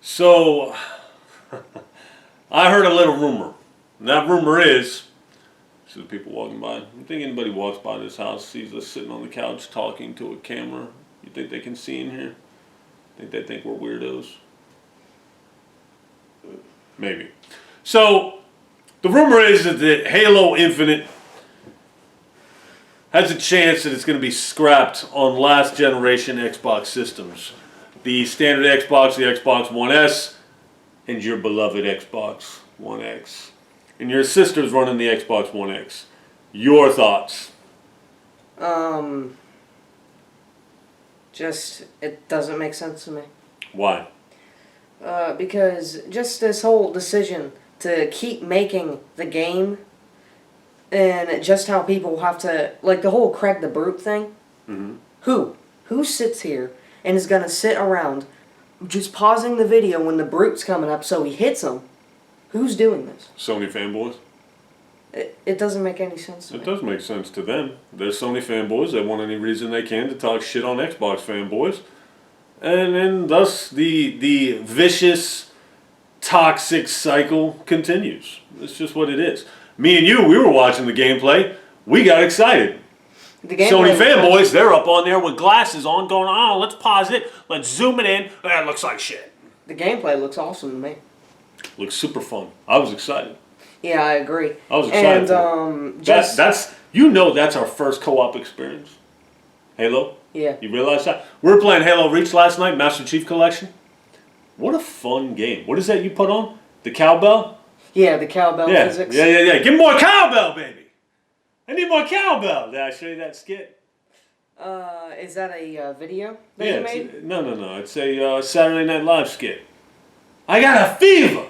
So, I heard a little rumor. And that rumor is, see the people walking by. You think anybody walks by this house, sees us sitting on the couch talking to a camera? You think they can see in here? Think they think we're weirdos? Maybe. So, the rumor is that Halo Infinite has a chance that it's going to be scrapped on last generation Xbox systems. The standard Xbox, the Xbox One S, and your beloved Xbox One X. And your sister's running the Xbox One X. Your thoughts? Just, it doesn't make sense to me. Why? Because just this whole decision to keep making the game and just how people have to, like the whole Craig the Brute thing. Mm-hmm. Who sits here and is going to sit around just pausing the video when the Brute's coming up so he hits him? Who's doing this? Sony fanboys? It doesn't make any sense to me. It does make sense to them. They're Sony fanboys. They want any reason they can to talk shit on Xbox fanboys. And then thus the vicious, toxic cycle continues. It's just what it is. Me and you, we were watching the gameplay. We got excited. Sony fanboys, they're up on there with glasses on going, oh, let's pause it. Let's zoom it in. That looks like shit. The gameplay looks awesome to me. Looks super fun. I was excited. Yeah, I agree. I was excited. And that's that's our first co-op experience. Halo. Yeah. You realize that? We were playing Halo Reach last night, Master Chief Collection. What a fun game. What is that you put on? The cowbell? Yeah, the cowbell physics. Yeah. Give me more cowbell, baby. I need more cowbell. Did I show you that skit? Is that a video that you made? No. It's a Saturday Night Live skit. I got a fever.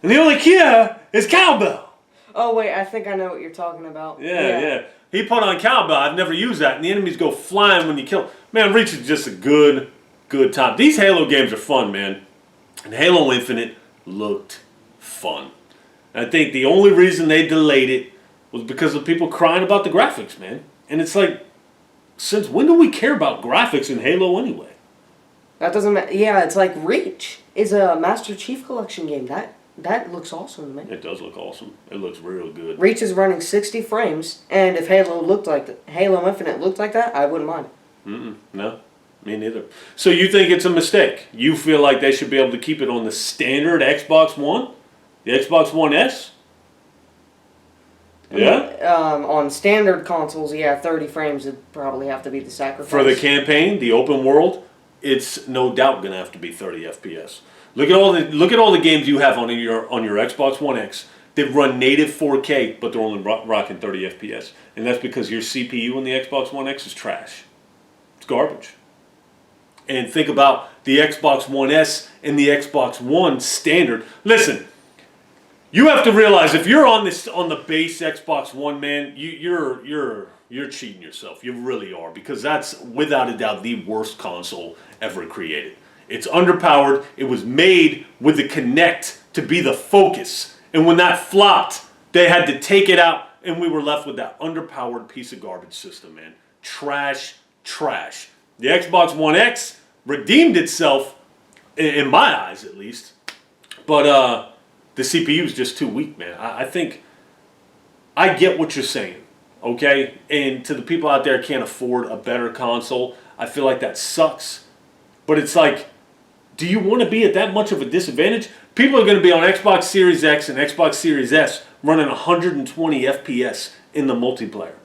And the only cure is cowbell. Oh, wait, I think I know what you're talking about. Yeah. He put on cowbell. I've never used that. And the enemies go flying when you kill them. Man, Reach is just a good time. These Halo games are fun, man. And Halo Infinite looked fun. And I think the only reason they delayed it was because of people crying about the graphics, man. And it's like, since when do we care about graphics in Halo anyway? That doesn't matter. Yeah, it's like Reach is a Master Chief Collection game. That looks awesome to me. It does look awesome. It looks real good. Reach is running 60 frames, and if Halo Infinite looked like that, I wouldn't mind. No, me neither. So you think it's a mistake? You feel like they should be able to keep it on the standard Xbox One? The Xbox One S? Yeah? On standard consoles, yeah, 30 frames would probably have to be the sacrifice. For the campaign, the open world, it's no doubt going to have to be 30 FPS. Look at all the games you have on your Xbox One X that run native 4K, but they're only rocking 30 FPS. And that's because your CPU on the Xbox One X is trash. It's garbage. And think about the Xbox One S and the Xbox One standard. Listen, you have to realize if you're on the base Xbox One, man, you're cheating yourself. You really are, because that's without a doubt the worst console ever created. It's underpowered. It was made with the Kinect to be the focus. And when that flopped, they had to take it out, and we were left with that underpowered piece of garbage system, man. Trash. The Xbox One X redeemed itself, in my eyes at least, but the CPU is just too weak, man. I think I get what you're saying, okay? And to the people out there who can't afford a better console, I feel like that sucks. But it's like, do you want to be at that much of a disadvantage? People are going to be on Xbox Series X and Xbox Series S running 120 FPS in the multiplayer.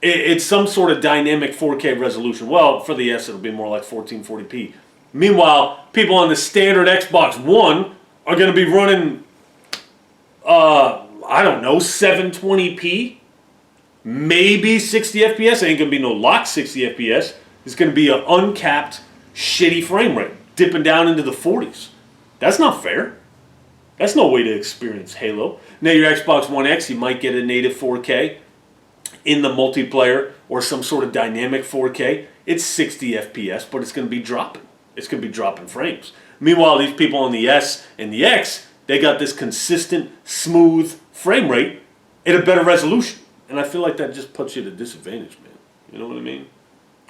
It's some sort of dynamic 4K resolution. Well, for the S, it'll be more like 1440p. Meanwhile, people on the standard Xbox One are going to be running, 720p, maybe 60 FPS. It ain't going to be no locked 60 FPS. It's going to be an uncapped, shitty frame rate, dipping down into the 40s. That's not fair. That's no way to experience Halo. Now your Xbox One X, you might get a native 4K in the multiplayer or some sort of dynamic 4K. It's 60 FPS, but it's going to be dropping. It's going to be dropping frames. Meanwhile, these people on the S and the X, they got this consistent, smooth frame rate at a better resolution. And I feel like that just puts you at a disadvantage, man. You know what I mean?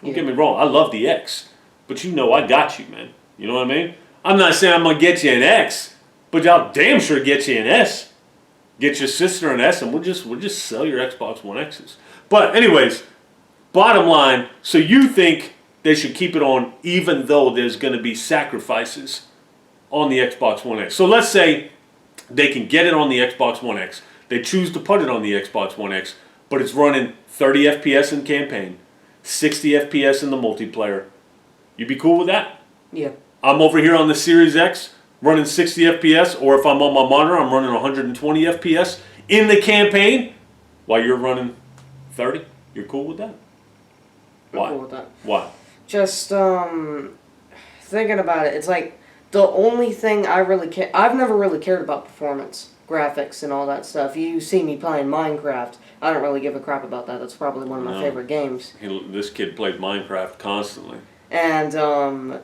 Don't get me wrong. I love the X. But you know I got you, man. You know what I mean? I'm not saying I'm gonna get you an X, but I'll damn sure get you an S. Get your sister an S, and we'll just sell your Xbox One X's. But anyways, bottom line, so you think they should keep it on even though there's going to be sacrifices on the Xbox One X. So let's say they can get it on the Xbox One X. They choose to put it on the Xbox One X, but it's running 30 FPS in campaign, 60 FPS in the multiplayer. You'd be cool with that? Yeah. I'm over here on the Series X running 60 FPS, or if I'm on my monitor, I'm running 120 FPS in the campaign while you're running 30. You're cool with that? Why? I'm cool with that. Why? Just thinking about it, it's like the only thing I really care. I've never really cared about performance, graphics, and all that stuff. You see me playing Minecraft. I don't really give a crap about that. That's probably one of my favorite games. This kid plays Minecraft constantly. And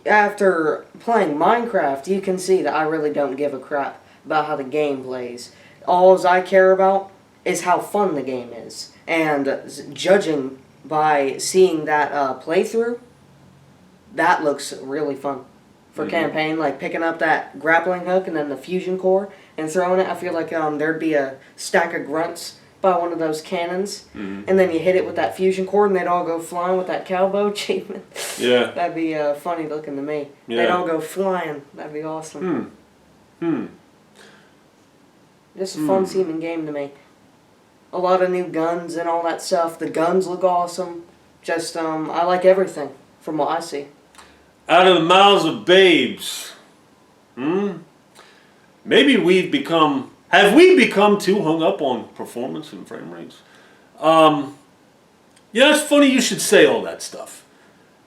after playing Minecraft, you can see that I really don't give a crap about how the game plays. All I care about is how fun the game is. And judging by seeing that playthrough, that looks really fun. For campaign, like picking up that grappling hook and then the fusion core and throwing it, I feel like there'd be a stack of grunts by one of those cannons, and then you hit it with that fusion core and they'd all go flying with that cowboy achievement. Yeah. That'd be funny looking to me. Yeah. They'd all go flying. That'd be awesome. Just a fun seeming game to me. A lot of new guns and all that stuff. The guns look awesome. Just, I like everything from what I see. Out of the mouths of babes. Maybe have we become too hung up on performance and frame rates? Yeah, it's funny you should say all that stuff.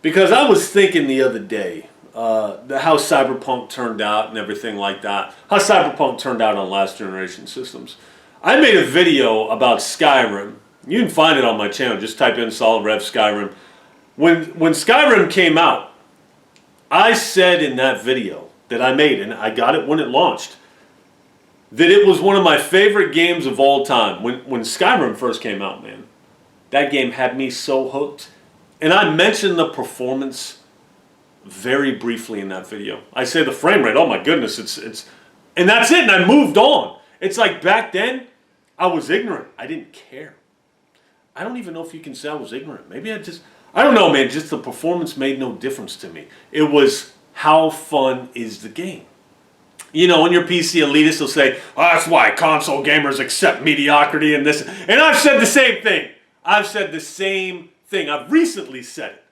Because I was thinking the other day, how Cyberpunk turned out and everything like that. How Cyberpunk turned out on last generation systems. I made a video about Skyrim. You can find it on my channel. Just type in Solid Rev Skyrim. When Skyrim came out, I said in that video that I made, and I got it when it launched, that it was one of my favorite games of all time. When Skyrim first came out, man, that game had me so hooked. And I mentioned the performance very briefly in that video. I say the frame rate, oh my goodness, it's and that's it, and I moved on. It's like back then, I was ignorant. I didn't care. I don't even know if you can say I was ignorant. Maybe I don't know, man, just the performance made no difference to me. It was how fun is the game. You know, when your PC elitists will say, oh, that's why console gamers accept mediocrity and this. And I've said the same thing. I've recently said it.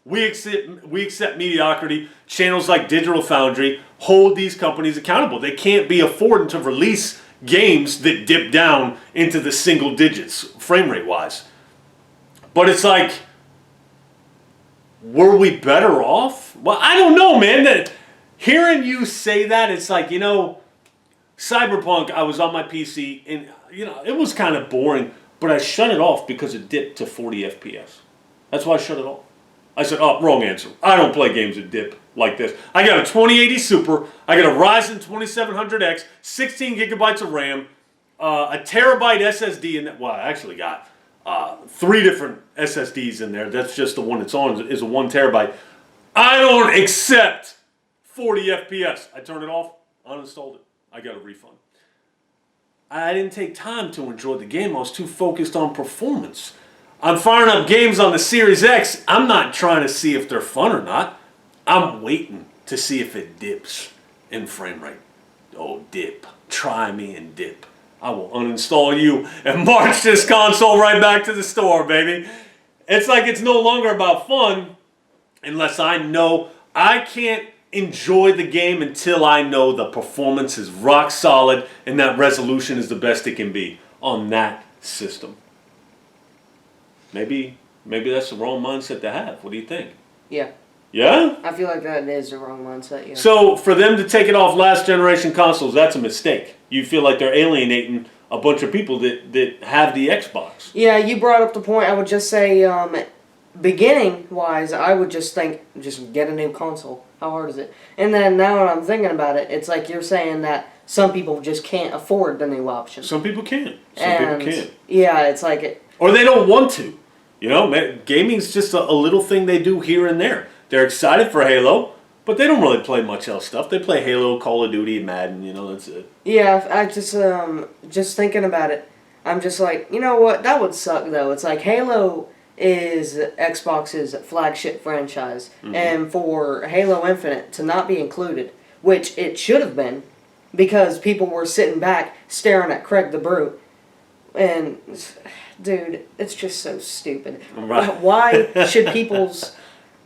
We accept mediocrity. Channels like Digital Foundry hold these companies accountable. They can't be affording to release games that dip down into the single digits, frame rate wise. But it's like, were we better off? Well, I don't know, man. Hearing you say that, it's like, you know, Cyberpunk, I was on my PC, and, you know, it was kind of boring, but I shut it off because it dipped to 40 FPS. That's why I shut it off. I said, oh, wrong answer. I don't play games that dip like this. I got a 2080 Super, I got a Ryzen 2700X, 16 gigabytes of RAM, a terabyte SSD, and well, I actually got 3 different SSDs in there. That's just the one that's on, is a 1 terabyte. I don't accept 40 FPS. I turned it off, uninstalled it. I got a refund. I didn't take time to enjoy the game. I was too focused on performance. I'm firing up games on the Series X. I'm not trying to see if they're fun or not. I'm waiting to see if it dips in frame rate. Oh, dip. Try me and dip. I will uninstall you and march this console right back to the store, baby. It's like it's no longer about fun unless I know I can't enjoy the game until I know the performance is rock solid and that resolution is the best it can be on that system. Maybe that's the wrong mindset to have. What do you think? Yeah. Yeah? I feel like that is the wrong mindset, yeah. So for them to take it off last generation consoles, that's a mistake. You feel like they're alienating a bunch of people that have the Xbox. Yeah, you brought up the point. I would just say, beginning-wise, I would just think, just get a new console. How hard is it? And then now when I'm thinking about it, it's like you're saying that some people just can't afford the new option. Some people can't. Some people can't. Yeah, it's like it. Or they don't want to. You know, gaming's just a little thing they do here and there. They're excited for Halo. But they don't really play much else stuff. They play Halo, Call of Duty, Madden. You know, that's it. Yeah, I just thinking about it, I'm just like, you know what? That would suck though. It's like Halo is Xbox's flagship franchise, and for Halo Infinite to not be included, which it should have been, because people were sitting back staring at Craig the Brute, and dude, it's just so stupid. Right. Why should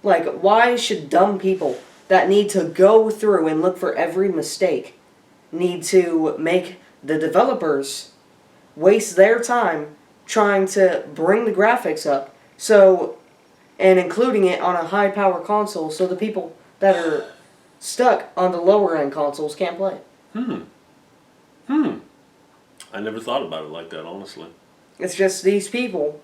why should dumb people that need to go through and look for every mistake need to make the developers waste their time trying to bring the graphics up and including it on a high power console so the people that are stuck on the lower end consoles can't play it. I never thought about it like that, honestly. It's just these people,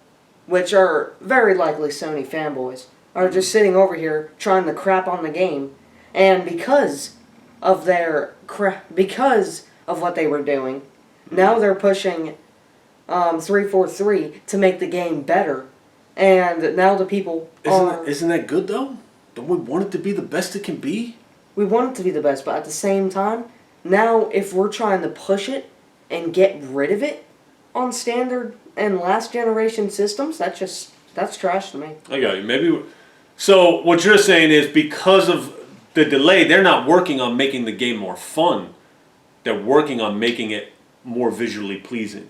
which are very likely Sony fanboys, are just sitting over here trying to crap on the game, and because of what they were doing, now they're pushing 343 to make the game better, and now the people Isn't that good though? Don't we want it to be the best it can be? we want it to be the best, but at the same time, now if we're trying to push it and get rid of it on standard and last generation systems, that's trash to me. I got you. So what you're saying is because of the delay, they're not working on making the game more fun. They're working on making it more visually pleasing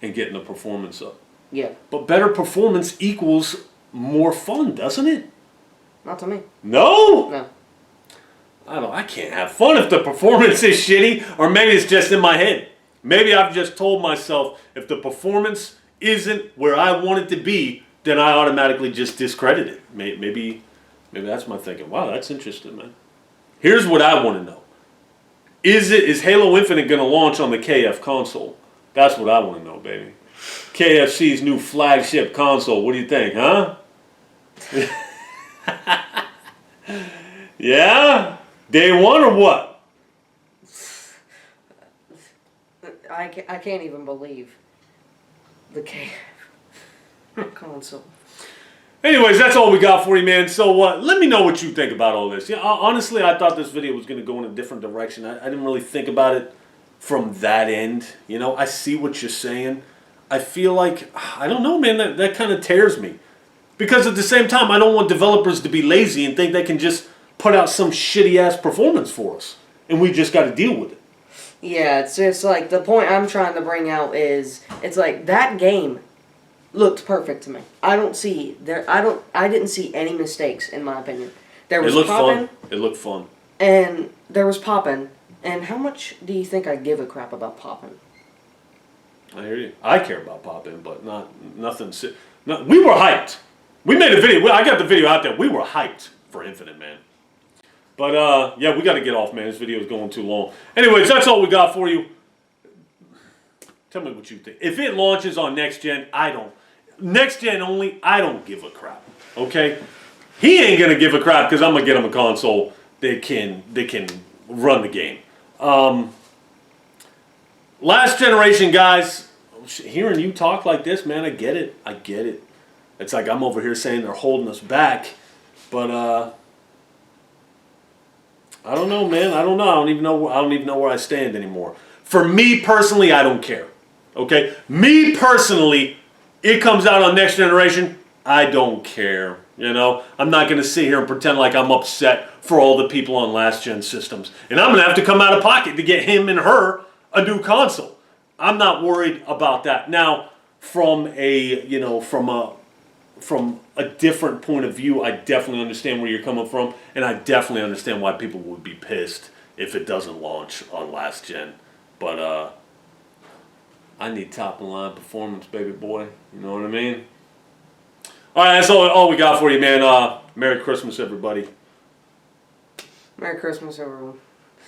and getting the performance up. Yeah. But better performance equals more fun, doesn't it? Not to me. No? No. I can't have fun if the performance is shitty, or maybe it's just in my head. Maybe I've just told myself if the performance isn't where I want it to be, then I automatically just discredit it. Maybe that's my thinking. Wow, that's interesting, man. Here's what I want to know. Is Halo Infinite going to launch on the KF console? That's what I want to know, baby. KFC's new flagship console. What do you think, huh? Yeah? Day one or what? I can't even believe the console. Anyways, that's all we got for you, man. So let me know what you think about all this. Yeah, honestly, I thought this video was going to go in a different direction. I didn't really think about it from that end. You know, I see what you're saying. I feel like, I don't know, man, that kind of tears me. Because at the same time, I don't want developers to be lazy and think they can just put out some shitty-ass performance for us. And we just got to deal with it. Yeah, it's just like, the point I'm trying to bring out is, it's like, that game looked perfect to me. I didn't see any mistakes, in my opinion. There was fun. It looked fun. And there was popping. And how much do you think I give a crap about popping? I hear you. I care about popping, but nothing. We were hyped. We made a video. I got the video out there. We were hyped for Infinite, man. But, yeah, we got to get off, man. This video is going too long. Anyways, that's all we got for you. Tell me what you think. If it launches on next gen, next gen only, I don't give a crap. Okay? He ain't going to give a crap because I'm going to get him a console that can run the game. Last generation, guys, hearing you talk like this, man, I get it. I get it. It's like I'm over here saying they're holding us back. But, I don't know, man. I don't know. I don't even know where I stand anymore. For me personally, I don't care. Okay? Me personally, it comes out on next generation, I don't care. You know? I'm not going to sit here and pretend like I'm upset for all the people on last gen systems. And I'm going to have to come out of pocket to get him and her a new console. I'm not worried about that. Now, from a different point of view, I definitely understand where you're coming from, and I definitely understand why people would be pissed if it doesn't launch on last gen. But I need top of the line performance, baby boy. You know what I mean? All right, that's all we got for you, man. Merry Christmas, everybody. Merry Christmas, everyone.